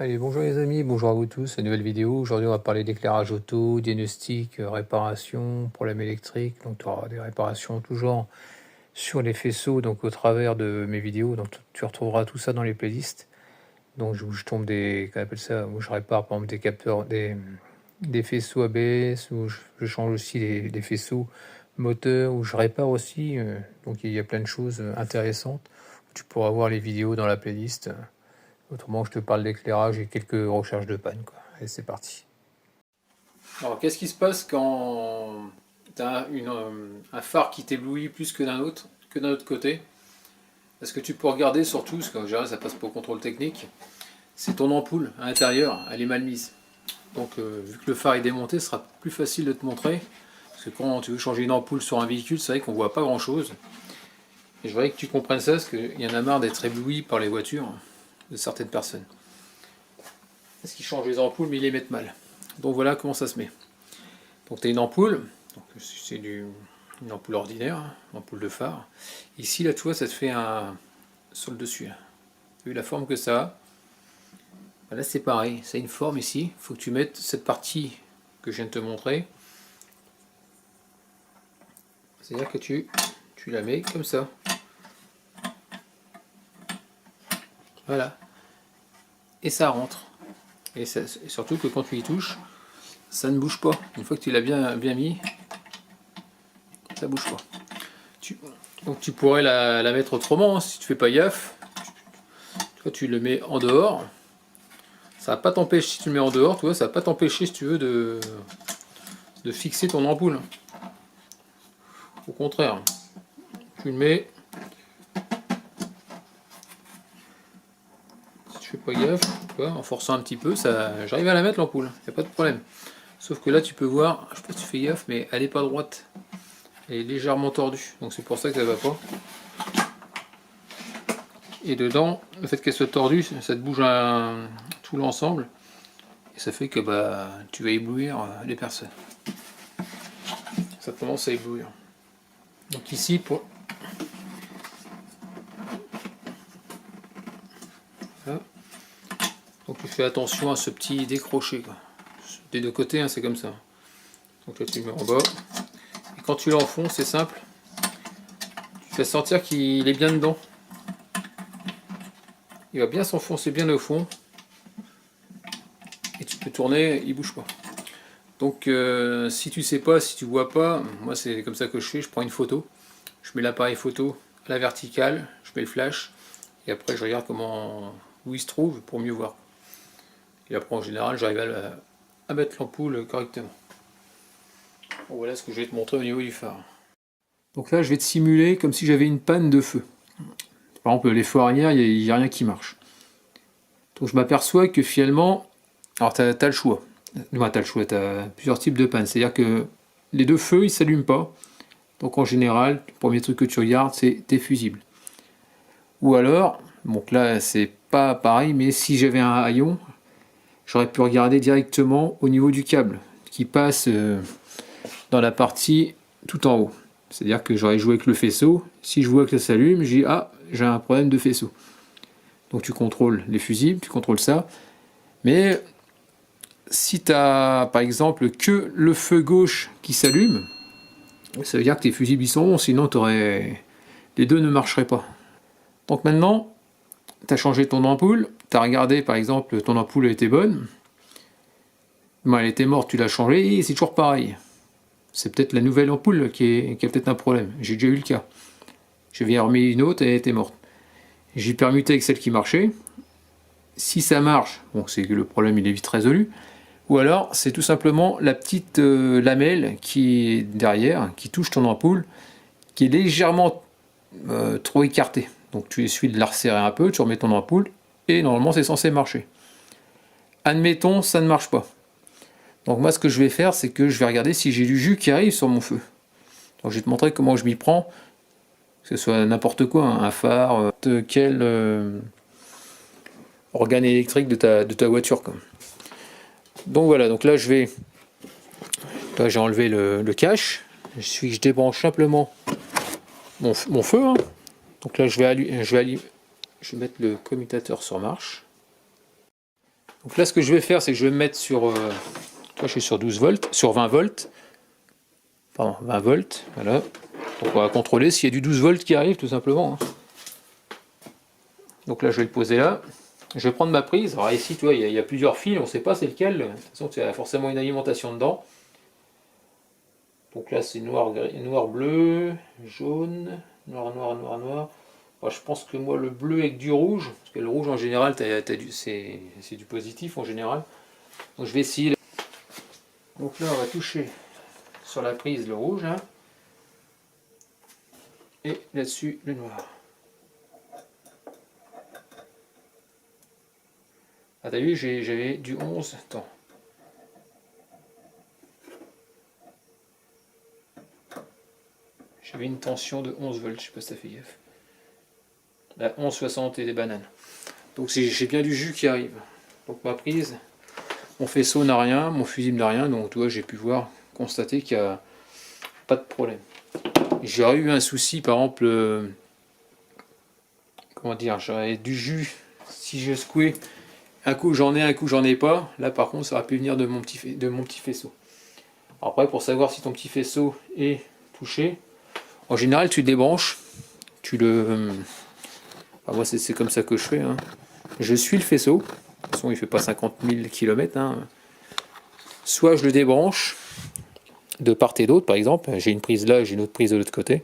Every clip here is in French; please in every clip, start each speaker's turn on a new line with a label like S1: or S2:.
S1: Allez, bonjour les amis, bonjour à vous tous, une nouvelle vidéo. Aujourd'hui, on va parler d'éclairage auto, diagnostic, réparation, problème électrique. Donc, tu auras des réparations toujours sur les faisceaux, donc au travers de mes vidéos. Donc, tu retrouveras tout ça dans les playlists. Donc, je tombe des, qu'on appelle ça, où je répare par exemple des capteurs, des faisceaux ABS, où je change aussi des faisceaux moteurs, où je répare aussi. Donc, il y a plein de choses intéressantes. Tu pourras voir les vidéos dans la playlist. Autrement, je te parle d'éclairage et quelques recherches de panne, quoi. Allez, c'est parti. Alors, qu'est-ce qui se passe quand tu as un phare qui t'éblouit plus que d'un autre côté? Parce que tu peux regarder surtout, parce que en général, ça passe pas au contrôle technique, c'est ton ampoule à l'intérieur, elle est mal mise. Donc, vu que le phare est démonté, ce sera plus facile de te montrer. Parce que quand tu veux changer une ampoule sur un véhicule, c'est vrai qu'on voit pas grand-chose. Et je voudrais que tu comprennes ça, parce qu'il y en a marre d'être ébloui par les voitures de certaines personnes. Parce qu'ils changent les ampoules, mais ils les mettent mal. Donc voilà comment ça se met. Donc tu as une ampoule, c'est une ampoule ordinaire, une ampoule de phare. Ici, là, tu vois, ça te fait un sur le dessus. Là. Vu la forme que ça a, là c'est pareil, ça a une forme ici. Il faut que tu mettes cette partie que je viens de te montrer. C'est-à-dire que tu la mets comme ça. Voilà. Et ça rentre. Et surtout que quand tu y touches, ça ne bouge pas. Une fois que tu l'as bien mis, ça bouge pas. Donc tu pourrais la mettre autrement, hein, si tu fais pas gaffe. Toi tu le mets en dehors. Ça va pas t'empêcher, si tu le mets en dehors, toi, ça va pas t'empêcher, si tu veux, de fixer ton ampoule. Au contraire, tu le mets. Si tu fais pas gaffe, tu vois, en forçant un petit peu, j'arrive à la mettre l'ampoule, y a pas de problème. Sauf que là tu peux voir, je sais pas si tu fais gaffe, mais elle est pas droite. Elle est légèrement tordue, donc c'est pour ça que ça va pas. Et dedans, le fait qu'elle soit tordue, ça te bouge tout l'ensemble. Et ça fait que tu vas éblouir les personnes. Ça commence à éblouir. Donc ici, Là. Donc tu fais attention à ce petit décroché. Quoi. Des deux côtés, hein, c'est comme ça. Donc là tu le mets en bas. Et quand tu l'enfonces, c'est simple. Tu fais sentir qu'il est bien dedans. Il va bien s'enfoncer bien au fond. Et tu peux tourner, il bouge pas. Donc si tu sais pas, si tu vois pas, moi c'est comme ça que je fais, je prends une photo, je mets l'appareil photo à la verticale, je mets le flash, et après je regarde où il se trouve pour mieux voir. Et après en général j'arrive à mettre l'ampoule correctement. Bon, voilà ce que je vais te montrer au niveau du phare. Donc là je vais te simuler comme si j'avais une panne de feu. Par exemple les feux arrière, il n'y a rien qui marche. Donc je m'aperçois que finalement, alors tu as le choix. Ouais, tu as le choix, tu as plusieurs types de pannes. C'est-à-dire que les deux feux, ils ne s'allument pas. Donc en général, le premier truc que tu regardes, c'est tes fusibles. Ou alors, donc là, c'est pas pareil, mais si j'avais un haillon, j'aurais pu regarder directement au niveau du câble qui passe dans la partie tout en haut. C'est-à-dire que j'aurais joué avec le faisceau. Si je vois que ça s'allume, je dis ah, j'ai un problème de faisceau. Donc tu contrôles les fusibles, tu contrôles ça. Mais si tu as par exemple que le feu gauche qui s'allume, ça veut dire que tes fusibles ils sont bons, sinon les deux ne marcheraient pas. Donc maintenant, tu as changé ton ampoule, tu as regardé par exemple ton ampoule était bonne, elle était morte, tu l'as changée, et c'est toujours pareil. C'est peut-être la nouvelle ampoule qui a peut-être un problème, j'ai déjà eu le cas. Je viens remis une autre et elle était morte. J'ai permuté avec celle qui marchait. Si ça marche, bon, c'est que le problème il est vite résolu. Ou alors, c'est tout simplement la petite lamelle qui est derrière, qui touche ton ampoule, qui est légèrement trop écartée. Donc tu essuies de la resserrer un peu, tu remets ton ampoule, et normalement c'est censé marcher. Admettons, ça ne marche pas. Donc moi ce que je vais faire, c'est que je vais regarder si j'ai du jus qui arrive sur mon feu. Donc je vais te montrer comment je m'y prends, que ce soit n'importe quoi, hein, un phare, quel organe électrique de ta voiture. Quoi. Donc voilà, donc là j'ai enlevé le cache, je débranche simplement mon feu. Hein. Donc là je vais mettre le commutateur sur marche. Donc là, ce que je vais faire, c'est que je vais me mettre sur... je suis sur 12 volts, sur 20 volts. Pardon, 20 volts, voilà. Donc on va contrôler s'il y a du 12 volts qui arrive, tout simplement. Donc là, je vais le poser là. Je vais prendre ma prise. Alors ici, tu vois, il y a plusieurs fils, on ne sait pas c'est lequel. De toute façon, il y a forcément une alimentation dedans. Donc là, c'est noir, noir, bleu, jaune, noir, noir, noir, noir. Bon, je pense que moi, le bleu avec du rouge, parce que le rouge en général, c'est du positif en général. Donc je vais essayer. Donc là, on va toucher sur la prise le rouge, hein, et là-dessus le noir. Ah, t'as vu, j'avais du 11. Attends. J'avais une tension de 11 volts, je sais pas si t'as fait gaffe. Là, 11,60 et des bananes. Donc j'ai bien du jus qui arrive. Donc ma prise, mon faisceau n'a rien, mon fusible n'a rien, donc tu vois, j'ai pu voir, constater qu'il n'y a pas de problème. J'aurais eu un souci, par exemple, comment dire, j'aurais du jus, si je secouais, un coup j'en ai, un coup j'en ai pas. Là par contre, ça aurait pu venir de mon petit faisceau. Après, pour savoir si ton petit faisceau est touché, en général, tu le débranches, tu le... Enfin, moi, c'est comme ça que je fais. Hein. Je suis le faisceau. De toute façon, il ne fait pas 50 000 km. Hein. Soit je le débranche de part et d'autre, par exemple. J'ai une prise là, j'ai une autre prise de l'autre côté.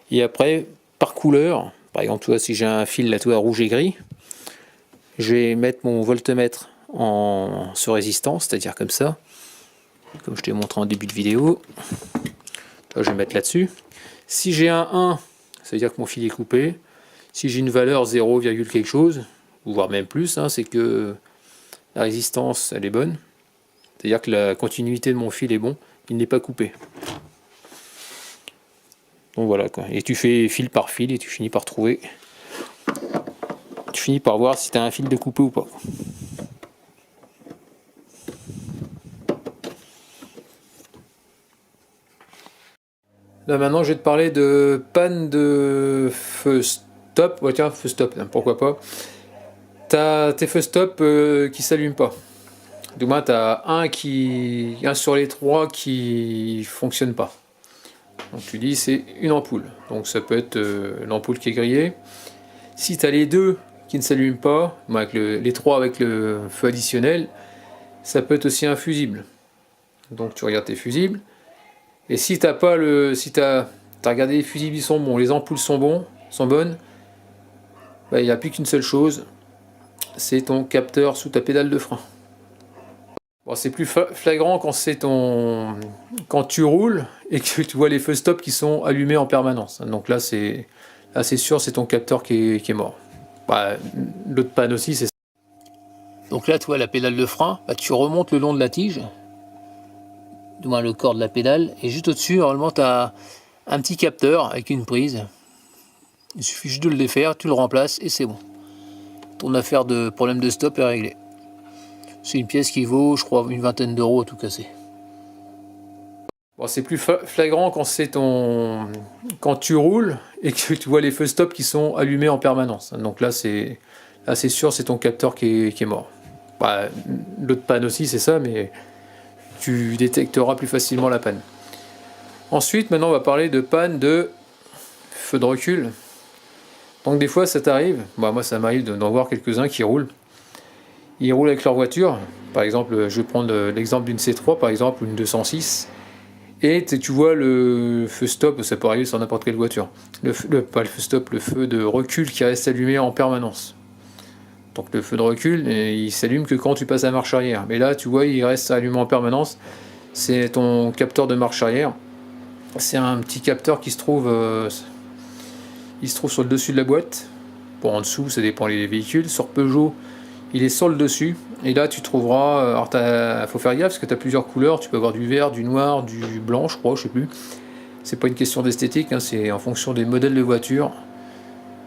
S1: Et après, par couleur, par exemple, tu vois, si j'ai un fil là, tu vois, rouge et gris, je vais mettre mon voltmètre sur résistance, c'est-à-dire comme ça, comme je t'ai montré en début de vidéo. Là, je vais mettre là-dessus. Si j'ai un 1, ça veut dire que mon fil est coupé. Si j'ai une valeur 0, quelque chose, ou voire même plus, hein, c'est que la résistance elle est bonne. C'est-à-dire que la continuité de mon fil est bon, il n'est pas coupé. Donc voilà quoi. Et tu fais fil par fil et tu finis par trouver. Tu finis par voir si tu as un fil de coupé ou pas. Là maintenant je vais te parler de panne de feu stop. Ouais tiens, feu stop, pourquoi pas. T'as tes feux stop qui s'allument pas. Du moins t'as un sur les trois qui fonctionne pas. Donc tu dis c'est une ampoule. Donc ça peut être l'ampoule qui est grillée. Si t'as les deux qui ne s'allument pas, avec les trois avec le feu additionnel, ça peut être aussi un fusible. Donc tu regardes tes fusibles. Et si t'as pas le. Si t'as regardé les fusibles, ils sont bons, les ampoules sont bonnes, bah, il n'y a plus qu'une seule chose, c'est ton capteur sous ta pédale de frein. Bon, c'est plus flagrant quand tu roules et que tu vois les feux stop qui sont allumés en permanence. Donc là c'est sûr, c'est ton capteur qui est mort. Bah, l'autre panne aussi, c'est ça. Donc là tu vois la pédale de frein, bah, tu remontes le long de la tige, du moins le corps de la pédale, et juste au-dessus normalement tu as un petit capteur avec une prise. Il suffit juste de le défaire, tu le remplaces et c'est bon. Ton affaire de problème de stop est réglée. C'est une pièce qui vaut, je crois, une vingtaine d'euros à tout casser. Bon, c'est plus flagrant quand tu roules et que tu vois les feux stop qui sont allumés en permanence. Donc là c'est sûr, c'est ton capteur qui est mort. Bah, l'autre panne aussi, c'est ça, mais tu détecteras plus facilement la panne. Ensuite, maintenant, on va parler de panne de feu de recul. Donc des fois, ça t'arrive, bah, moi ça m'arrive d'en voir quelques-uns qui roulent. Ils roulent avec leur voiture. Par exemple, je vais prendre l'exemple d'une C3, par exemple, ou une 206. Et tu vois le feu stop, ça peut arriver sur n'importe quelle voiture. Pas le feu stop, le feu de recul qui reste allumé en permanence. Donc le feu de recul, il s'allume que quand tu passes à marche arrière. Mais là, tu vois, il reste allumé en permanence. C'est ton capteur de marche arrière. C'est un petit capteur qui se trouve, sur le dessus de la boîte. Bon, en dessous, ça dépend des véhicules. Sur Peugeot, il est sur le dessus. Et là, tu trouveras. Alors, faut faire gaffe parce que tu as plusieurs couleurs. Tu peux avoir du vert, du noir, du blanc, je crois, je sais plus. C'est pas une question d'esthétique, hein, c'est en fonction des modèles de voiture.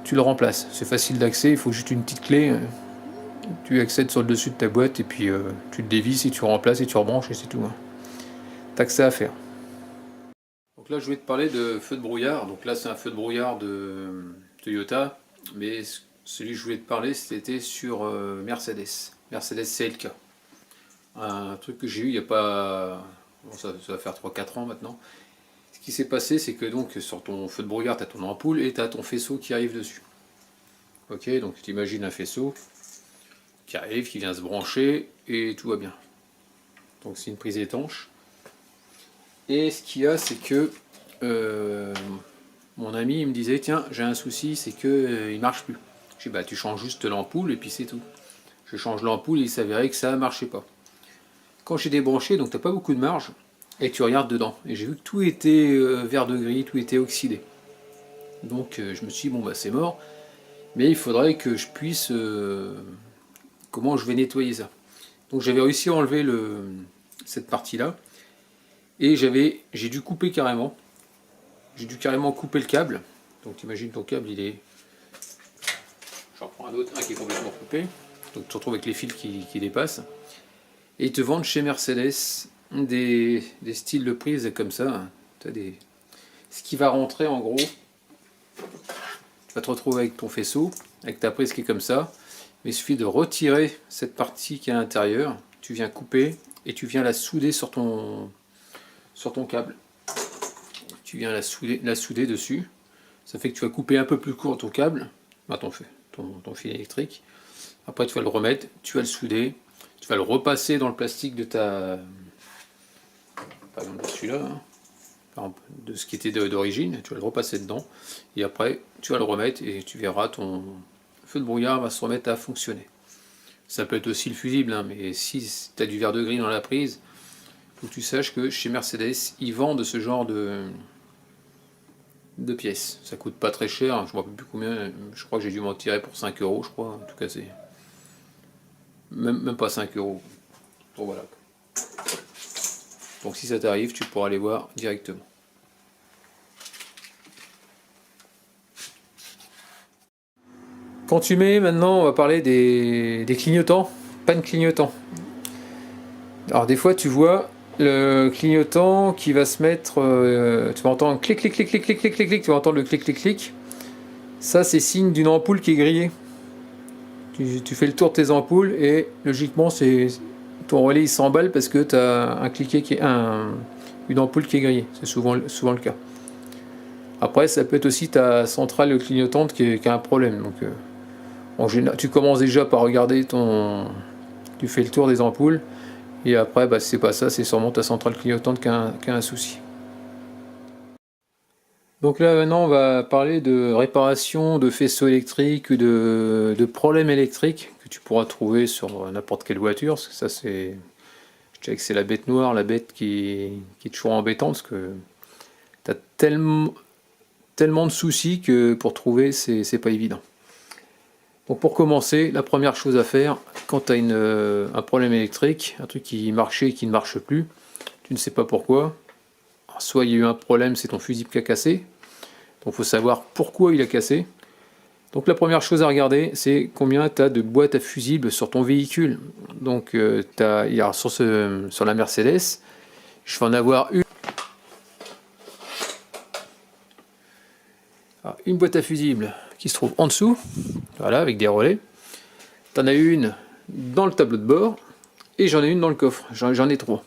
S1: Tu le remplaces. C'est facile d'accès, il faut juste une petite clé. Tu accèdes sur le dessus de ta boîte et puis tu le dévisses et tu remplaces et tu rebranches et c'est tout. Hein. T'as que ça à faire. Donc là, je vais te parler de feu de brouillard. Donc là, c'est un feu de brouillard de Toyota, mais Celui que je voulais te parler, c'était sur Mercedes CLK. Un truc que j'ai eu il n'y a pas... Bon, ça va faire 3-4 ans maintenant. Ce qui s'est passé, c'est que donc sur ton feu de brouillard, tu as ton ampoule et tu as ton faisceau qui arrive dessus. Ok, donc tu imagines un faisceau qui arrive, qui vient se brancher et tout va bien. Donc c'est une prise étanche. Et ce qu'il y a, c'est que mon ami il me disait tiens, j'ai un souci, c'est que il marche plus. Je dis bah tu changes juste l'ampoule et puis c'est tout. Je change l'ampoule et il s'avérait que ça ne marchait pas. Quand j'ai débranché, donc tu n'as pas beaucoup de marge, et tu regardes dedans. Et j'ai vu que tout était vert de gris, tout était oxydé. Donc je me suis dit bon bah c'est mort, mais il faudrait que je puisse... comment je vais nettoyer ça. Donc j'avais réussi à enlever cette partie-là, et j'ai dû couper carrément. J'ai dû carrément couper le câble. Donc tu imagines ton câble, il est... J'en prends un autre, un qui est complètement coupé. Donc tu te retrouves avec les fils qui dépassent. Et ils te vendent chez Mercedes des styles de prise comme ça. Ce qui va rentrer en gros, tu vas te retrouver avec ton faisceau, avec ta prise qui est comme ça. Mais il suffit de retirer cette partie qui est à l'intérieur. Tu viens couper et tu viens la souder sur ton câble. Tu viens la souder dessus. Ça fait que tu vas couper un peu plus court ton câble, ton fil électrique. Après tu vas le remettre, tu vas le souder, tu vas le repasser dans le plastique de ta... Par exemple celui-là, hein, de ce qui était d'origine, tu vas le repasser dedans. Et après tu vas le remettre et tu verras ton feu de brouillard va se remettre à fonctionner. Ça peut être aussi le fusible, hein, mais si tu as du vert de gris dans la prise, il faut que tu saches que chez Mercedes, ils vendent ce genre de pièces. Ça coûte pas très cher, je ne me rappelle plus combien, je crois que j'ai dû m'en tirer pour 5 euros, je crois, en tout cas c'est... Même pas 5 euros. Bon voilà. Donc si ça t'arrive, tu pourras aller voir directement. Quand tu mets, maintenant on va parler des clignotants, panne clignotant. Alors des fois tu vois le clignotant qui va se mettre, tu vas entendre clic clic clic clic clic clic clic clic, tu vas entendre le clic clic clic. Ça c'est signe d'une ampoule qui est grillée. Tu fais le tour de tes ampoules et logiquement ton relais il s'emballe parce que tu as une ampoule qui est grillée. C'est souvent le cas. Après ça peut être aussi ta centrale clignotante qui a un problème. Donc en général, tu commences déjà par regarder tu fais le tour des ampoules et après bah, si c'est pas ça, c'est sûrement ta centrale clignotante qui a un souci. Donc là maintenant on va parler de réparation de faisceaux électriques ou de problèmes électriques que tu pourras trouver sur n'importe quelle voiture, parce que ça c'est... Je dirais que c'est la bête noire, la bête qui est toujours embêtante, parce que tu as tellement de soucis que pour trouver c'est pas évident. Donc pour commencer, la première chose à faire, quand tu as un problème électrique, un truc qui marchait et qui ne marche plus, tu ne sais pas pourquoi, soit il y a eu un problème, c'est ton fusible qui a cassé, donc il faut savoir pourquoi il a cassé. Donc la première chose à regarder, c'est combien tu as de boîtes à fusibles sur ton véhicule. Donc sur la Mercedes, je vais en avoir une boîte à fusibles qui se trouve en dessous, voilà, avec des relais. Tu en as une dans le tableau de bord et j'en ai une dans le coffre. J'en ai 3.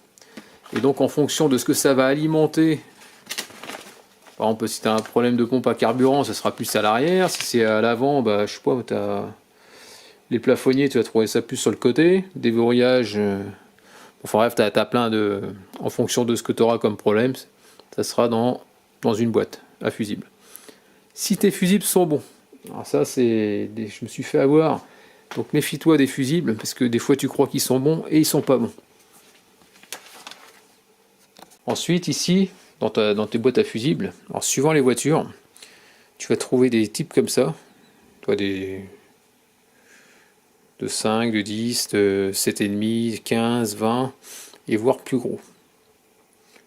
S1: Et donc en fonction de ce que ça va alimenter, par exemple si tu as un problème de pompe à carburant, ça sera plus à l'arrière. Si c'est à l'avant, bah, je sais pas, tu as les plafonniers, tu vas trouver ça plus sur le côté. Déverrouillage, enfin bref, tu as plein de... En fonction de ce que tu auras comme problème, ça sera dans une boîte à fusibles. Si tes fusibles sont bons, alors ça je me suis fait avoir, donc méfie-toi des fusibles, parce que des fois tu crois qu'ils sont bons et ils sont pas bons. Ensuite ici, dans tes boîtes à fusibles, alors suivant les voitures, tu vas trouver des types comme ça, toi de 5, de 10, de 7,5, 15, 20, et voire plus gros.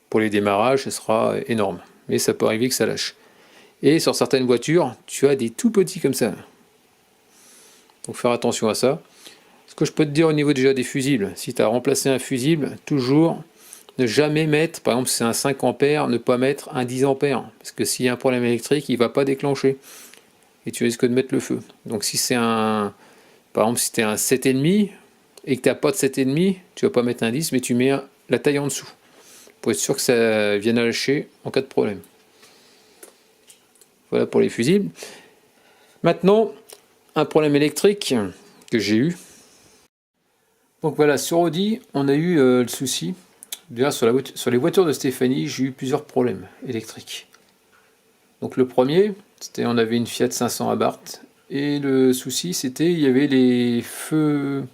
S1: Pour les démarrages, ce sera énorme, mais ça peut arriver que ça lâche. Et sur certaines voitures, tu as des tout petits comme ça. Donc faire attention à ça. Ce que je peux te dire au niveau déjà des fusibles, si tu as remplacé un fusible, toujours ne jamais mettre, par exemple si c'est un 5 ampères, ne pas mettre un 10 ampères. Parce que s'il y a un problème électrique, il ne va pas déclencher. et tu risques de mettre le feu. Donc si c'est par exemple si tu es un 7,5 et que tu n'as pas de 7,5, tu vas pas mettre un 10, mais tu mets la taille en dessous pour être sûr que ça vienne à lâcher en cas de problème. Voilà pour les fusibles. Maintenant, un problème électrique que j'ai eu. Donc voilà, sur Audi, on a eu le souci. Déjà sur les voitures de Stéphanie, j'ai eu plusieurs problèmes électriques. Donc le premier, c'était on avait une Fiat 500 Abarth. Et le souci, c'était il y avait les feux,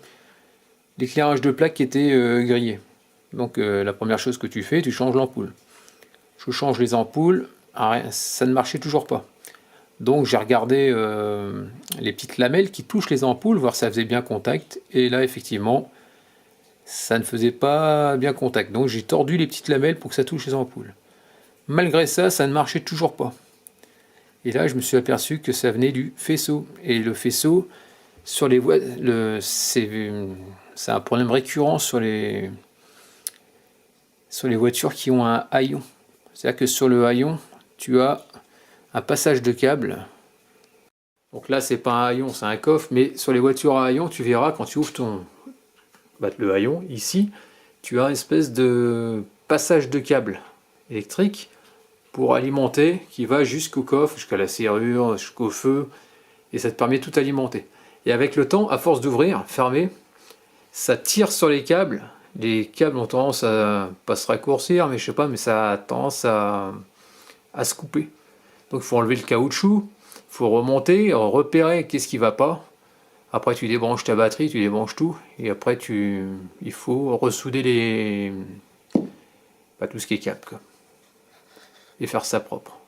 S1: l'éclairage de plaque qui était grillé. Donc la première chose que tu fais, tu changes l'ampoule. Je change les ampoules, ça ne marchait toujours pas. Donc j'ai regardé les petites lamelles qui touchent les ampoules, voir si ça faisait bien contact. Et là, effectivement, ça ne faisait pas bien contact. Donc j'ai tordu les petites lamelles pour que ça touche les ampoules. Malgré ça, ça ne marchait toujours pas. Et là, je me suis aperçu que ça venait du faisceau. Et le faisceau, sur les c'est un problème récurrent sur les voitures qui ont un haillon. C'est-à-dire que sur le haillon, tu as un passage de câble. Donc là, c'est pas un haillon, c'est un coffre, mais sur les voitures à haillon, tu verras quand tu ouvres le haillon, ici, tu as une espèce de passage de câble électrique pour alimenter, qui va jusqu'au coffre, jusqu'à la serrure, jusqu'au feu, et ça te permet de tout alimenter. Et avec le temps, à force d'ouvrir, fermer, ça tire sur les câbles. Les câbles ont tendance à pas se raccourcir, mais je sais pas, mais ça a tendance à se couper. Donc il faut enlever le caoutchouc, il faut remonter, repérer qu'est-ce qui va pas. Après tu débranches ta batterie, tu débranches tout, et après il faut ressouder tout ce qui est câble, quoi. Et faire ça propre.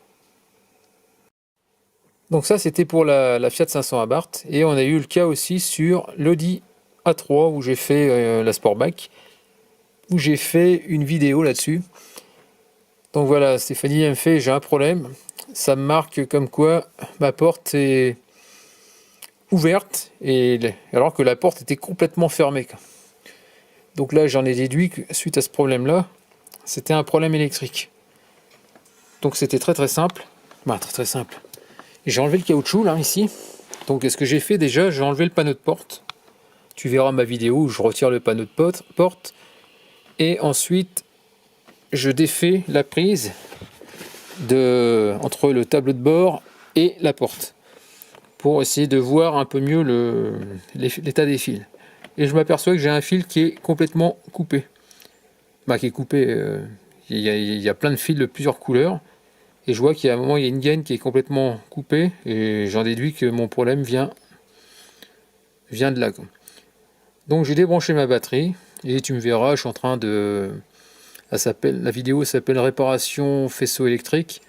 S1: Donc ça c'était pour la Fiat 500 Abarth, et on a eu le cas aussi sur l'Audi A3 où j'ai fait la Sportback, où j'ai fait une vidéo là-dessus. Donc voilà, Stéphanie me fait, j'ai un problème, ça me marque comme quoi ma porte est ouverte, alors que la porte était complètement fermée. Donc là j'en ai déduit que suite à ce problème là, c'était un problème électrique. Donc c'était très simple, très simple. J'ai enlevé le caoutchouc là ici. Donc ce que j'ai fait déjà, j'ai enlevé le panneau de porte. Tu verras ma vidéo où je retire le panneau de porte. Et ensuite je défais la prise entre le tableau de bord et la porte, pour essayer de voir un peu mieux l'état des fils. Et je m'aperçois que j'ai un fil qui est complètement coupé. Qui est coupé, il y a plein de fils de plusieurs couleurs. Et je vois qu'il y a un moment, il y a une gaine qui est complètement coupée. Et j'en déduis que mon problème vient de là. Donc j'ai débranché ma batterie. Et tu me verras, je suis en train de... la vidéo s'appelle réparation faisceau électrique,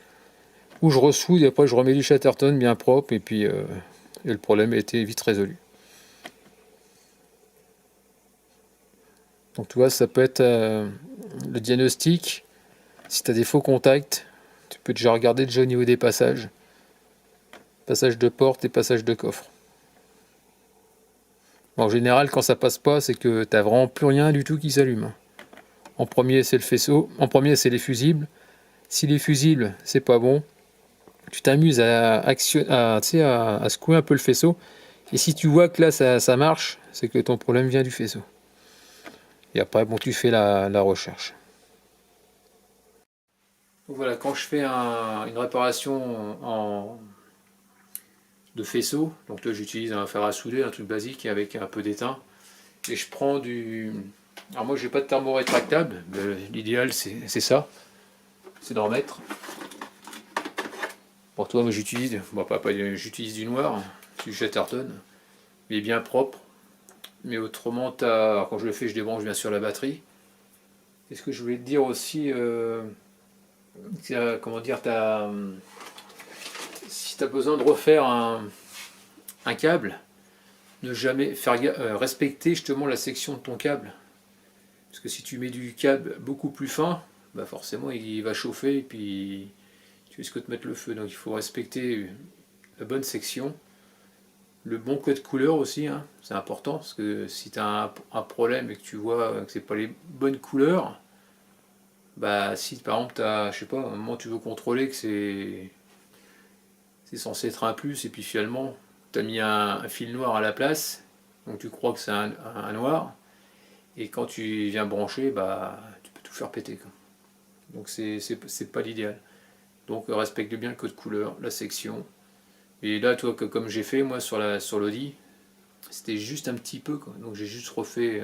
S1: où je ressoude et après je remets du Chatterton bien propre, et puis le problème a été vite résolu. Donc tu vois, ça peut être le diagnostic. Si tu as des faux contacts, tu peux déjà regarder au niveau des passages de porte et passage de coffre. En général, quand ça passe pas, c'est que tu n'as vraiment plus rien du tout qui s'allume. En premier, c'est le faisceau. En premier, c'est les fusibles. Si les fusibles, c'est pas bon, tu t'amuses à secouer un peu le faisceau. Et si tu vois que là, ça marche, c'est que ton problème vient du faisceau. Et après, tu fais la recherche. Donc voilà, quand je fais une réparation de faisceau, donc là j'utilise un fer à souder, un truc basique avec un peu d'étain, et je prends alors moi j'ai pas de thermo rétractable, l'idéal c'est ça, c'est d'en mettre. Pour toi, moi j'utilise, j'utilise du noir, du Chatterton, il est bien propre, mais autrement quand je le fais, je débranche bien sûr la batterie. Est-ce que je voulais te dire aussi, comment dire, si tu as besoin de refaire un câble, ne jamais respecter justement la section de ton câble. Parce que si tu mets du câble beaucoup plus fin, forcément il va chauffer et puis tu risques de mettre le feu. Donc il faut respecter la bonne section. Le bon code couleur aussi, hein, c'est important, parce que si tu as un problème et que tu vois que c'est pas les bonnes couleurs, si par exemple je sais pas, à un moment tu veux contrôler que c'est censé être un plus, et puis finalement, tu as mis un fil noir à la place, donc tu crois que c'est un noir, et quand tu viens brancher, bah, tu peux tout faire péter, quoi. Donc c'est pas l'idéal. Donc respecte bien le code couleur, la section. Et là, toi, comme j'ai fait moi sur l'Audi, c'était juste un petit peu, quoi. Donc j'ai juste refait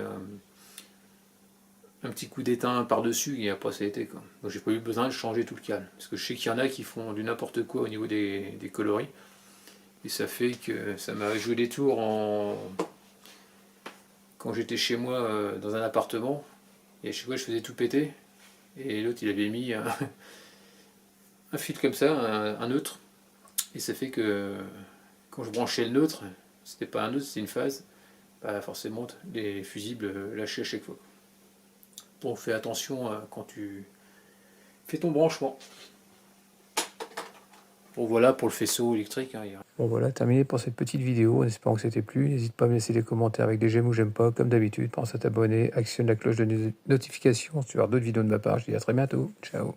S1: un petit coup d'étain par-dessus et après ça a été, quoi. Donc j'ai pas eu besoin de changer tout le cal. Parce que je sais qu'il y en a qui font du n'importe quoi au niveau des coloris. Et ça fait que ça m'a joué des tours quand j'étais chez moi dans un appartement. Et à chaque fois je faisais tout péter. Et l'autre il avait mis un fil comme ça, un neutre. Et ça fait que quand je branchais le neutre, c'était pas un neutre, c'était une phase. Bah forcément les fusibles lâchaient à chaque fois. Donc fais attention quand tu fais ton branchement. Bon voilà pour le faisceau électrique. Hein. Bon voilà, terminé pour cette petite vidéo, en espérant que ça t'ait plu. N'hésite pas à me laisser des commentaires avec des j'aime ou j'aime pas, comme d'habitude. Pense à t'abonner, actionne la cloche de notification si tu veux avoir d'autres vidéos de ma part. Je te dis à très bientôt. Ciao.